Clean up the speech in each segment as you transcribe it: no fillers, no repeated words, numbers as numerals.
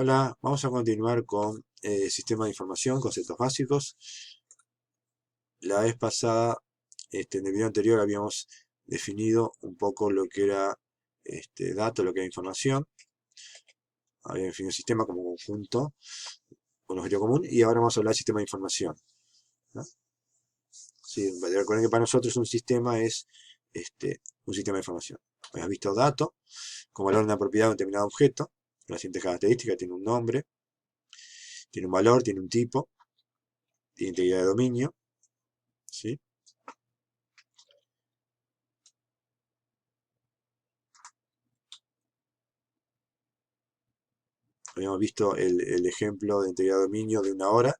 Hola, vamos a continuar con sistema de información, conceptos básicos. La vez pasada, en el video anterior habíamos definido un poco lo que era dato, lo que era información. Había definido el sistema como conjunto con objetivo común y ahora vamos a hablar del sistema de información, ¿no? Sí, recuerden que para nosotros un sistema es un sistema de información. Has visto dato como valor de una propiedad de un determinado objeto, con las siguientes características: tiene un nombre, tiene un valor, tiene un tipo, tiene integridad de dominio, ¿sí? Habíamos visto el ejemplo de integridad de dominio de una hora,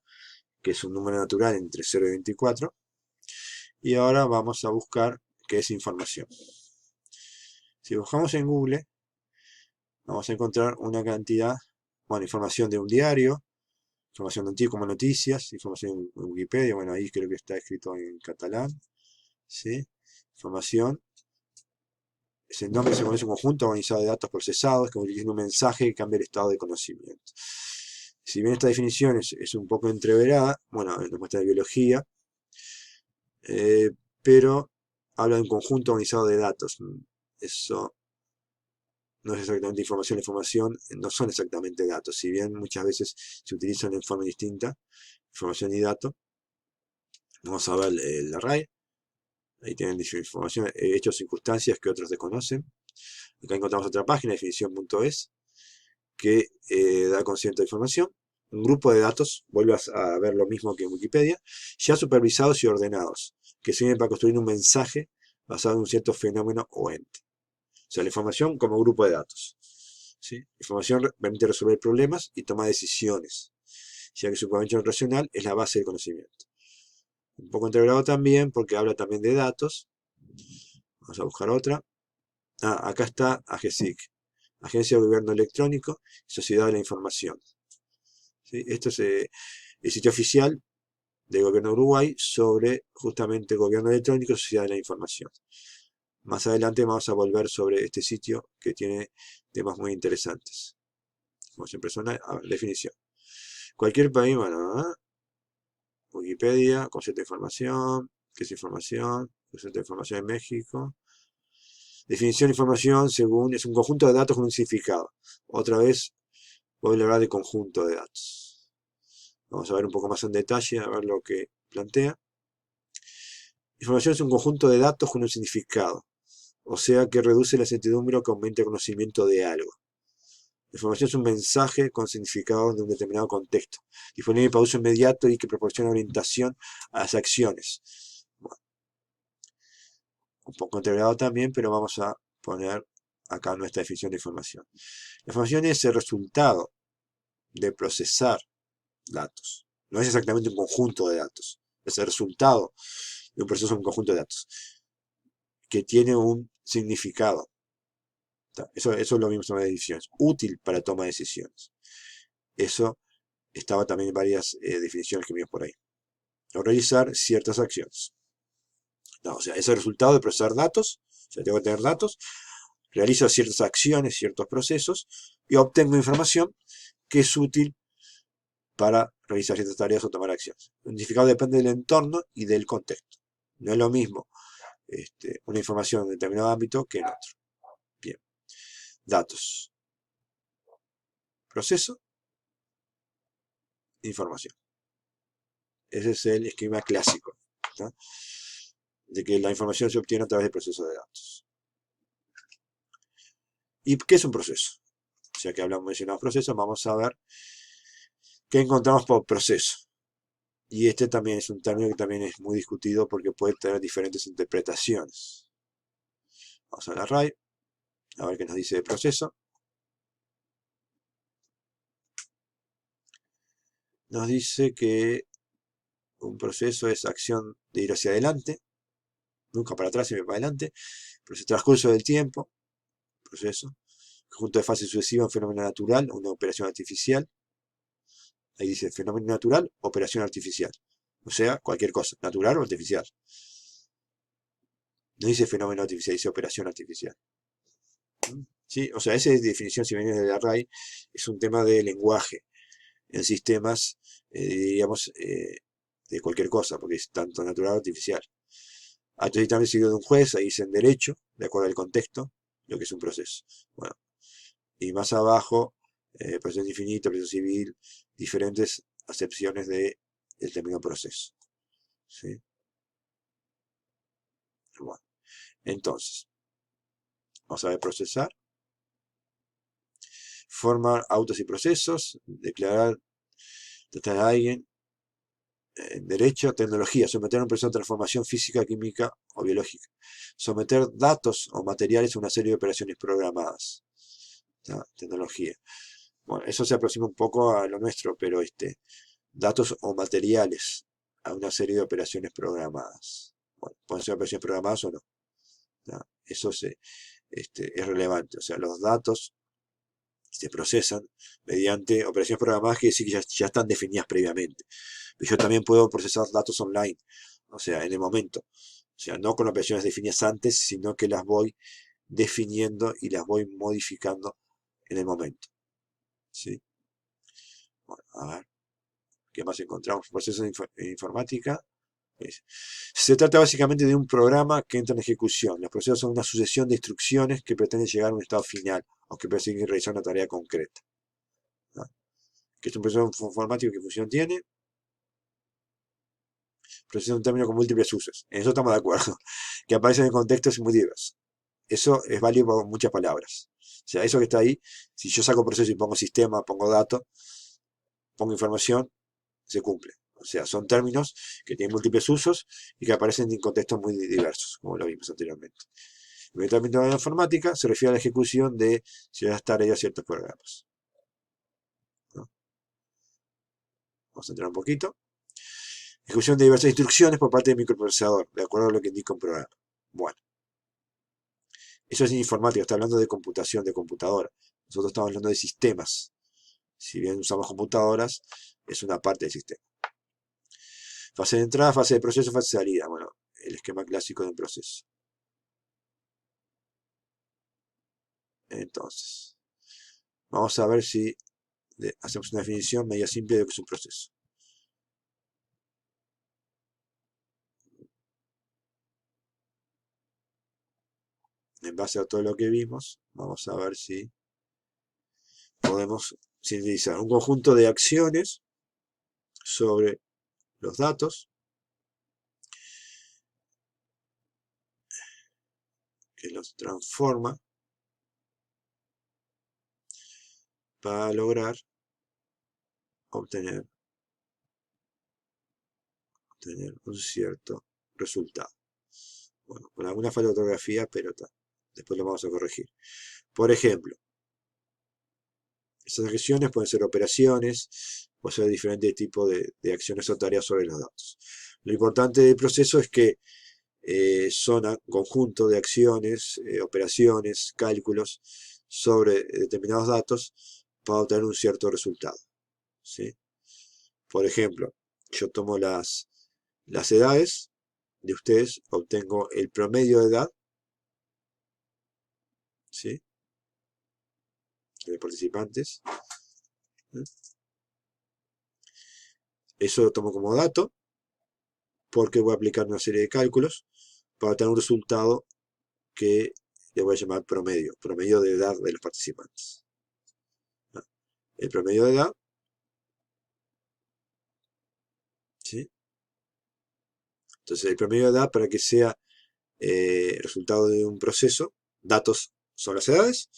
que es un número natural entre 0 y 24. Y ahora vamos a buscar qué es información. Si buscamos en Google, vamos a encontrar una cantidad, bueno, información de un diario, información de un tipo como noticias, información en Wikipedia, bueno, ahí creo que está escrito en catalán, ¿sí? Información. Ese nombre se conoce un conjunto organizado de datos procesados que utiliza un mensaje que cambia el estado de conocimiento. Si bien esta definición es un poco entreverada, bueno, nos muestra de biología, pero habla de un conjunto organizado de datos. Eso no es exactamente información. La información no son exactamente datos, si bien muchas veces se utilizan en forma distinta, información y datos. Vamos a ver el array. Ahí tienen información, hechos, circunstancias que otros desconocen. Acá encontramos otra página, definición.es, que da concepto de información. Un grupo de datos, vuelve a ver lo mismo que en Wikipedia, ya supervisados y ordenados, que sirven para construir un mensaje basado en un cierto fenómeno o ente. O sea, la información como grupo de datos, ¿sí? La información permite resolver problemas y tomar decisiones, ya que su convención racional es la base del conocimiento. Un poco entreverado también porque habla también de datos. Vamos a buscar otra. Acá está AGESIC, Agencia de Gobierno Electrónico y Sociedad de la Información, ¿sí? Esto es el sitio oficial del Gobierno de Uruguay sobre justamente Gobierno Electrónico y Sociedad de la Información. Más adelante vamos a volver sobre este sitio que tiene temas muy interesantes. Como siempre suena, definición. Cualquier país, bueno, Wikipedia, concepto de información, ¿qué es información? Concepto de información en México. Definición de información según es un conjunto de datos con un significado. Otra vez voy a hablar de conjunto de datos. Vamos a ver un poco más en detalle, a ver lo que plantea. Información es un conjunto de datos con un significado, o sea que reduce la certidumbre o que aumenta el conocimiento de algo. La información es un mensaje con significado de un determinado contexto, disponible para uso inmediato y que proporciona orientación a las acciones. Bueno, un poco entreverado también, pero vamos a poner acá nuestra definición de información. La información es el resultado de procesar datos. No es exactamente un conjunto de datos, es el resultado de un proceso en un conjunto de datos que tiene un significado. Eso es lo mismo en las decisiones, útil para toma de decisiones. Eso estaba también en varias definiciones que vimos por ahí. O realizar ciertas acciones. No, o sea, es el resultado de procesar datos, o sea, tengo que tener datos, realizo ciertas acciones, ciertos procesos, y obtengo información que es útil para realizar ciertas tareas o tomar acciones. El significado depende del entorno y del contexto. No es lo mismo una información en determinado ámbito que en otro. Bien. Datos. Proceso. Información. Ese es el esquema clásico, ¿no? De que la información se obtiene a través del proceso de datos. ¿Y qué es un proceso? Ya que mencionamos procesos, vamos a ver qué encontramos por proceso. Y este también es un término que también es muy discutido porque puede tener diferentes interpretaciones. Vamos a la RAI, a ver qué nos dice de proceso. Nos dice que un proceso es acción de ir hacia adelante, nunca para atrás, siempre para adelante, pero es el transcurso del tiempo, proceso, conjunto de fases sucesivas, un fenómeno natural, una operación artificial. Ahí dice fenómeno natural, operación artificial. O sea, cualquier cosa, natural o artificial. No dice fenómeno artificial, dice operación artificial. ¿sí? O sea, esa definición, si viene del array, es un tema de lenguaje en sistemas, diríamos, de cualquier cosa, porque es tanto natural o artificial. Entonces también seguido de un juez, ahí dice en derecho, de acuerdo al contexto, lo que es un proceso. Bueno, y más abajo, proceso infinito, proceso civil, diferentes acepciones del término proceso. ¿Sí? Bueno, entonces, vamos a ver procesar, formar autos y procesos, declarar, tratar a alguien, derecho, tecnología, someter a un proceso de transformación física, química o biológica. Someter datos o materiales a una serie de operaciones programadas. Tecnología. Bueno, eso se aproxima un poco a lo nuestro, pero datos o materiales a una serie de operaciones programadas. Bueno, pueden ser operaciones programadas o no. ¿Ya? Eso es relevante. O sea, los datos se procesan mediante operaciones programadas que decir que ya están definidas previamente. Pero yo también puedo procesar datos online, o sea, en el momento. O sea, no con operaciones definidas antes, sino que las voy definiendo y las voy modificando en el momento. ¿Sí? Bueno, a ver, ¿qué más encontramos? Procesos de informática. Se trata básicamente de un programa que entra en ejecución. Los procesos son una sucesión de instrucciones que pretenden llegar a un estado final o que persiguen realizar una tarea concreta. ¿No? ¿Qué es un proceso informático? ¿Qué función tiene? Proceso es un término con múltiples usos. En eso estamos de acuerdo. Que aparece en contextos muy diversos. Eso es válido por muchas palabras. O sea, eso que está ahí, si yo saco proceso y pongo sistema, pongo dato, pongo información, se cumple. O sea, son términos que tienen múltiples usos y que aparecen en contextos muy diversos, como lo vimos anteriormente. El término de la informática se refiere a la ejecución de ciertas tareas, ciertos programas. ¿No? Vamos a entrar un poquito. Ejecución de diversas instrucciones por parte del microprocesador, de acuerdo a lo que indica un programa. Bueno, eso es informática, está hablando de computación, de computadora. Nosotros estamos hablando de sistemas. Si bien usamos computadoras, es una parte del sistema. Fase de entrada, fase de proceso, fase de salida. Bueno, el esquema clásico de un proceso. Entonces, vamos a ver si hacemos una definición media simple de lo que es un proceso. En base a todo lo que vimos, vamos a ver si podemos sintetizar un conjunto de acciones sobre los datos que los transforma para lograr obtener un cierto resultado. Bueno, con alguna falta de ortografía, pero después lo vamos a corregir. Por ejemplo, esas acciones pueden ser operaciones, pueden ser diferentes tipos de acciones o tareas sobre los datos. Lo importante del proceso es que son un conjunto de acciones, operaciones, cálculos sobre determinados datos para obtener un cierto resultado. ¿Sí? Por ejemplo, yo tomo las edades de ustedes, obtengo el promedio de edad, ¿sí?, de participantes. Eso lo tomo como dato porque voy a aplicar una serie de cálculos para obtener un resultado que le voy a llamar promedio de edad de los participantes. El promedio de edad, ¿sí? Entonces el promedio de edad, para que sea resultado de un proceso, datos son las edades,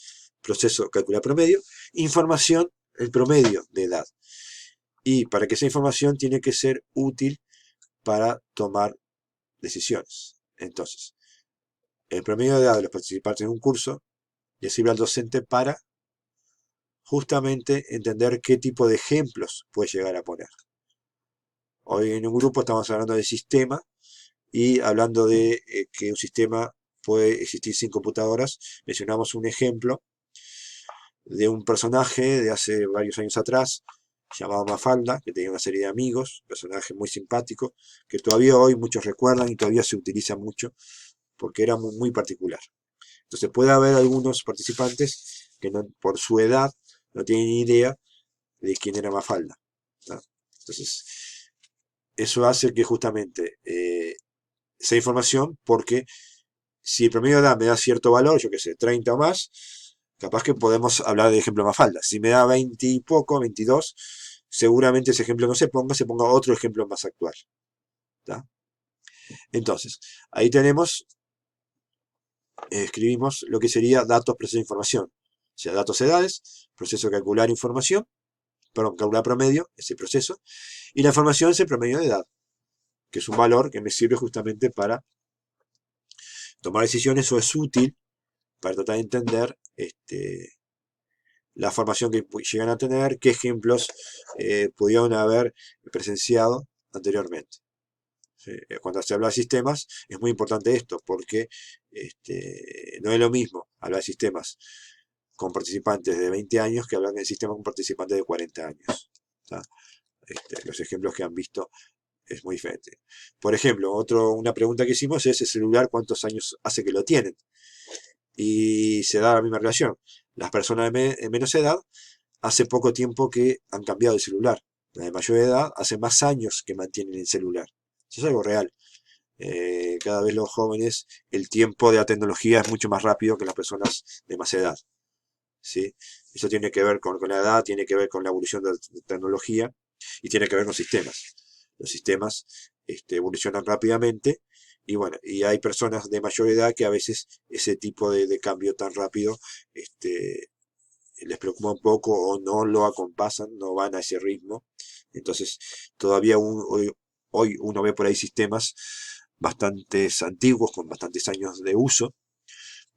proceso calcula promedio, información el promedio de edad. Y para que esa información tiene que ser útil para tomar decisiones. Entonces, el promedio de edad de los participantes en un curso le sirve al docente para justamente entender qué tipo de ejemplos puede llegar a poner. Hoy en un grupo estamos hablando de sistema y hablando de que un sistema puede existir sin computadoras. Mencionamos un ejemplo de un personaje de hace varios años atrás llamado Mafalda, que tenía una serie de amigos, personaje muy simpático, que todavía hoy muchos recuerdan y todavía se utiliza mucho porque era muy particular. Entonces puede haber algunos participantes que no, por su edad no tienen ni idea de quién era Mafalda, ¿no? Entonces, eso hace que justamente sea información, porque si el promedio de edad me da cierto valor, yo qué sé, 30 o más, capaz que podemos hablar de ejemplo Mafalda. Si me da 20 y poco, 22, seguramente ese ejemplo no se ponga otro ejemplo más actual, ¿tá? Entonces, ahí tenemos, escribimos lo que sería datos, proceso de información. O sea, datos, edades, proceso de calcular información, perdón, calcular promedio, ese proceso, y la información es el promedio de edad, que es un valor que me sirve justamente para tomar decisiones, o es útil para tratar de entender la formación que llegan a tener, qué ejemplos pudieron haber presenciado anteriormente. ¿Sí? Cuando se habla de sistemas, es muy importante esto, porque no es lo mismo hablar de sistemas con participantes de 20 años que hablar de sistemas con participantes de 40 años. ¿Tá? Los ejemplos que han visto es muy diferente. Por ejemplo, una pregunta que hicimos es: ¿el celular cuántos años hace que lo tienen? Y se da la misma relación. Las personas de menos edad hace poco tiempo que han cambiado el celular. Las de mayor edad hace más años que mantienen el celular. Eso es algo real. Cada vez los jóvenes, el tiempo de la tecnología es mucho más rápido que las personas de más edad, ¿sí? Eso tiene que ver con la edad, tiene que ver con la evolución de la tecnología y tiene que ver con sistemas. Los sistemas evolucionan rápidamente, y bueno, y hay personas de mayor edad que a veces ese tipo de cambio tan rápido les preocupa un poco, o no lo acompasan, no van a ese ritmo. Entonces, todavía hoy uno ve por ahí sistemas bastantes antiguos, con bastantes años de uso,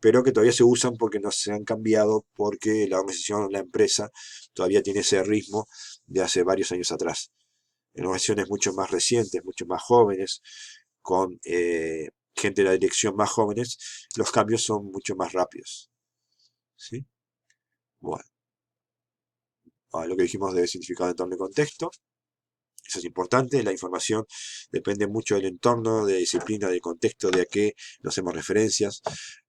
pero que todavía se usan porque no se han cambiado, porque la organización, la empresa, todavía tiene ese ritmo de hace varios años atrás. En organizaciones mucho más recientes, mucho más jóvenes, con gente de la dirección más jóvenes, los cambios son mucho más rápidos. ¿Sí? Bueno, lo que dijimos de significado de entorno y contexto. Eso es importante. La información depende mucho del entorno, de disciplina, del contexto de a qué nos hacemos referencias.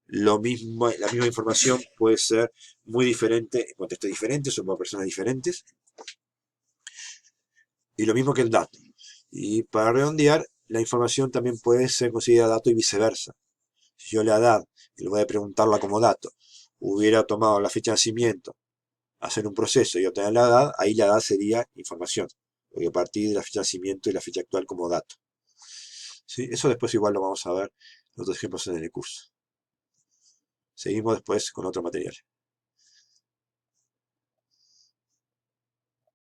Lo mismo, la misma información puede ser muy diferente en contextos diferentes o para personas diferentes. Y lo mismo que el dato. Y para redondear, la información también puede ser considerada dato y viceversa. Si yo la edad, en lugar de preguntarla como dato, hubiera tomado la fecha de nacimiento, hacer un proceso y obtener la edad, ahí la edad sería información, porque a partir de la fecha de nacimiento y la fecha actual como dato. ¿Sí? Eso después igual lo vamos a ver en otros ejemplos en el curso. Seguimos después con otro material.